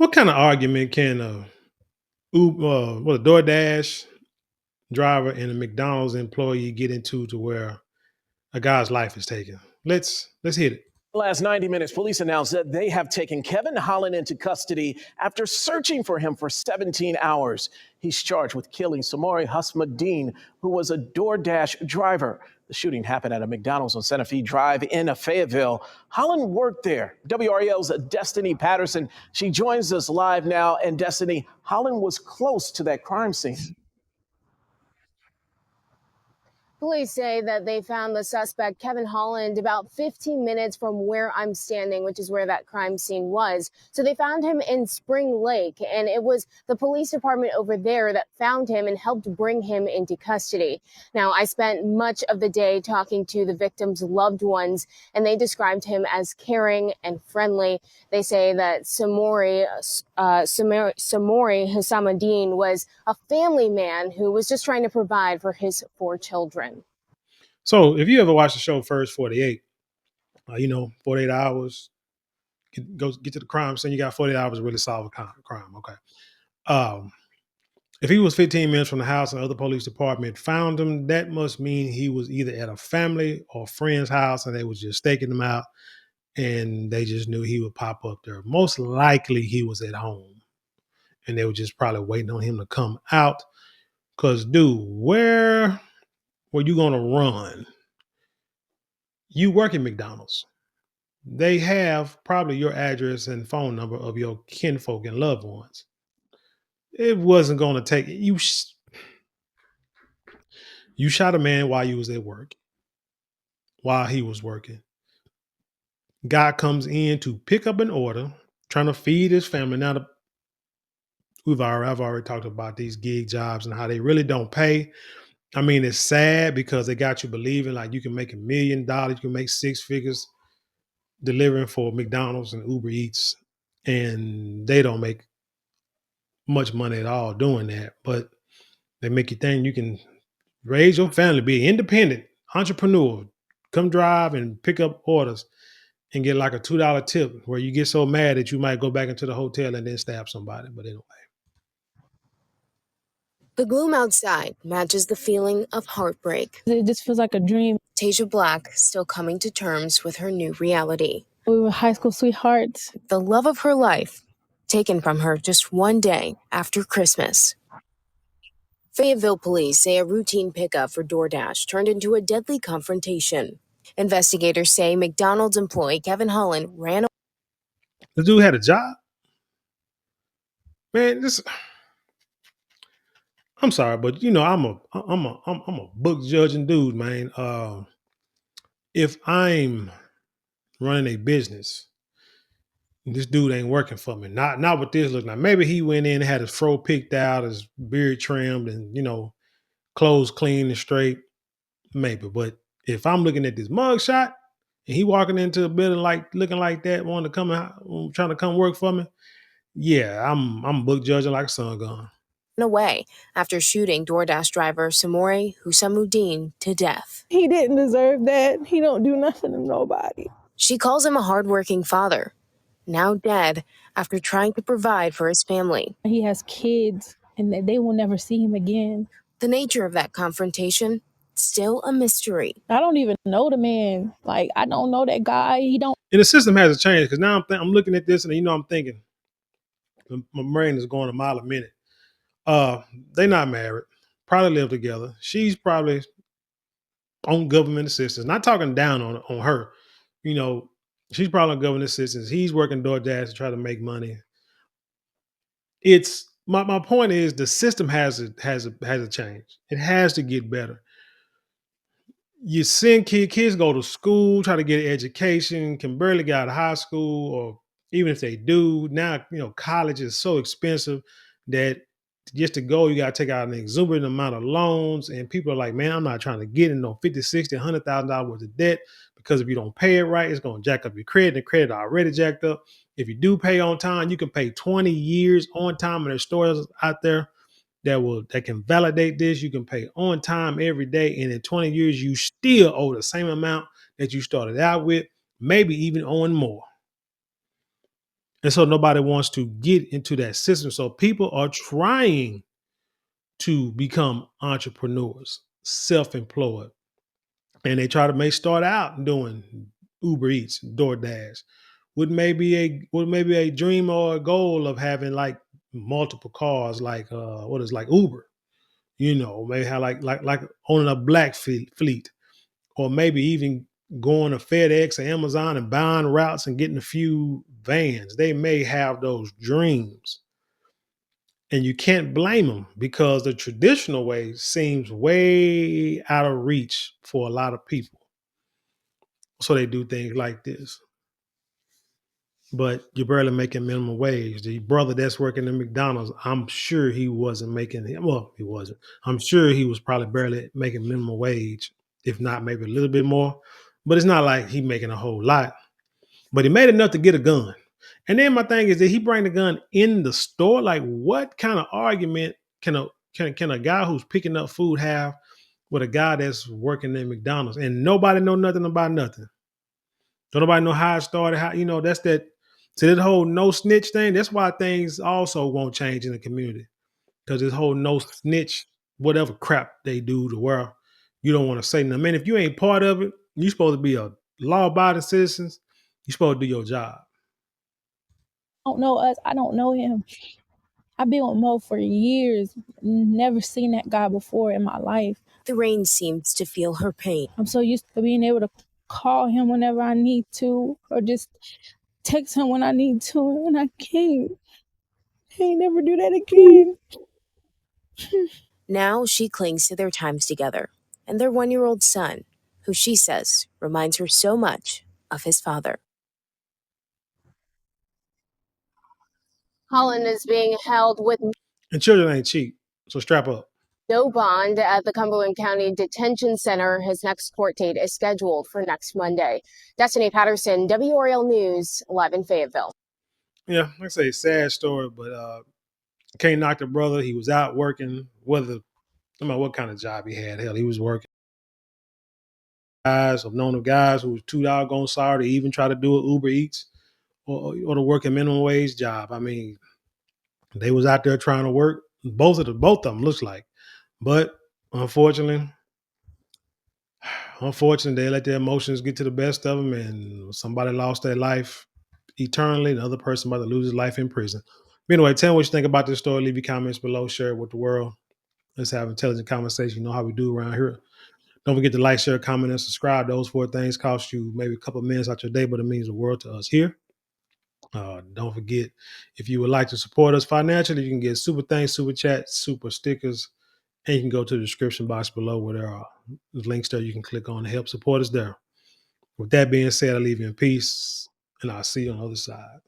What kind of argument can a a DoorDash driver and a McDonald's employee get into to where a guy's life is taken? Let's hit it. Last 90 minutes, police announced that they have taken Kevin Holland into custody after searching for him for 17 hours. He's charged with killing Samori Hasmuddin, who was a DoorDash driver. The shooting happened at a McDonald's on Santa Fe Drive in Fayetteville. Holland worked there. WREL's Destiny Patterson, she joins us live now. And Destiny, Holland was close to that crime scene. Police say that they found the suspect, Kevin Holland, about 15 minutes from where I'm standing, which is where that crime scene was. So they found him in Spring Lake, and it was the police department over there that found him and helped bring him into custody. Now, I spent much of the day talking to the victim's loved ones, and they described him as caring and friendly. They say that Samori Hussamuddin was a family man who was just trying to provide for his 4 children. So if you ever watch the show First 48, 48 hours, get to the crime scene, you got 48 hours to really solve a crime. Okay. If he was 15 minutes from the house and the other police department found him, that must mean he was either at a family or friend's house and they was just staking him out and they just knew he would pop up there. Most likely he was at home and they were just probably waiting on him to come out. Because, dude, where were you going to run? You work at McDonald's. They have probably your address and phone number of your kinfolk and loved ones. It wasn't going to take you. You shot a man while you was at work, while he was working. Guy comes in to pick up an order, trying to feed his family. Now, I've already talked about these gig jobs and how they really don't pay. I mean, it's sad because they got you believing like you can make $1 million, you can make 6 figures delivering for McDonald's and Uber Eats, and they don't make much money at all doing that. But they make you think you can raise your family, be independent, entrepreneur, come drive and pick up orders and get like a $2 tip where you get so mad that you might go back into the hotel and then stab somebody. But anyway. The gloom outside matches the feeling of heartbreak. It just feels like a dream. Tasia Black still coming to terms with her new reality. We were high school sweethearts. The love of her life taken from her just one day after Christmas. Fayetteville police say a routine pickup for DoorDash turned into a deadly confrontation. Investigators say McDonald's employee Kevin Holland ran. The dude had a job? Man, I'm sorry, but I'm a book judging dude, man. If I'm running a business, this dude ain't working for me. Not with this look. Now maybe he went in and had his fro picked out, his beard trimmed, and clothes clean and straight. Maybe, but if I'm looking at this mug shot and he walking into a building looking like that, wanting to come out, trying to come work for me, yeah, I'm book judging like a sun gun. Away after shooting DoorDash driver Samori Hussamuddin to death. He didn't deserve that. He don't do nothing to nobody. She calls him a hardworking father, now dead after trying to provide for his family. He has kids and they will never see him again. The nature of that confrontation, still a mystery. I don't even know the man. Like, I don't know that guy. He don't. And the system hasn't changed because now I'm looking at this and I'm thinking, my brain is going a mile a minute. They not married, probably live together. She's probably on government assistance. Not talking down on her. She's probably on government assistance. He's working DoorDash to try to make money. It's my point is the system has to change. It has to get better. You send kids go to school, try to get an education, can barely get out of high school, or even if they do, now college is so expensive that just to go, you got to take out an exuberant amount of loans. And people are like, man, I'm not trying to get in no 50, 60, $100,000 worth of debt because if you don't pay it right, it's going to jack up your credit. The credit already jacked up. If you do pay on time, you can pay 20 years on time. And there's stores out there that can validate this. You can pay on time every day. And in 20 years, you still owe the same amount that you started out with, maybe even owing more. And so nobody wants to get into that system. So people are trying to become entrepreneurs, self-employed, and they try to may start out doing Uber Eats, DoorDash, with maybe a dream or a goal of having like multiple cars, like what is like Uber, maybe have like owning a black fleet, or maybe even going to FedEx or Amazon and buying routes and getting a few vans. They may have those dreams. And you can't blame them because the traditional way seems way out of reach for a lot of people. So they do things like this. But you're barely making minimum wage. The brother that's working at McDonald's, I'm sure he wasn't making, well, he wasn't. I'm sure he was probably barely making minimum wage, if not maybe a little bit more. But it's not like he making a whole lot. But he made enough to get a gun. And then my thing is, that he bring the gun in the store? Like, what kind of argument can a guy who's picking up food have with a guy that's working at McDonald's and nobody know nothing about nothing? Don't nobody know how it started? How that's that. So this whole no snitch thing. That's why things also won't change in the community, because this whole no snitch, whatever crap they do to where you don't want to say nothing. Man, if you ain't part of it, you supposed to be a law-abiding citizen. You supposed to do your job. Don't know us. I don't know him. I've been with Mo for years. Never seen that guy before in my life. The rain seems to feel her pain. I'm so used to being able to call him whenever I need to, or just text him when I need to, and I can't. I ain't never do that again. Now she clings to their times together and their 1-year-old son, who she says reminds her so much of his father. Holland is being held with And children ain't cheap, so strap up. no bond at the Cumberland County Detention Center. His next court date is scheduled for next Monday. Destiny Patterson, WRL News, live in Fayetteville. Yeah, like I say, sad story, but can't knock the brother. He was out working, no matter what kind of job he had. Hell, he was working. I've known of guys who was too doggone sorry to even try to do an Uber Eats or to work a minimum wage job. I mean, they was out there trying to work. Both of them looks like, but unfortunately, they let their emotions get to the best of them, and somebody lost their life eternally. Another person about to lose his life in prison. But anyway, tell me what you think about this story. Leave your comments below. Share it with the world. Let's have intelligent conversation. You know how we do around here. Don't forget to like, share, comment, and subscribe. Those 4 things cost you maybe a couple of minutes out your day, but it means the world to us here. Don't forget, if you would like to support us financially, you can get super thanks, super chats, super stickers, and you can go to the description box below where there are links there you can click on to help support us there. With that being said, I leave you in peace, and I'll see you on the other side.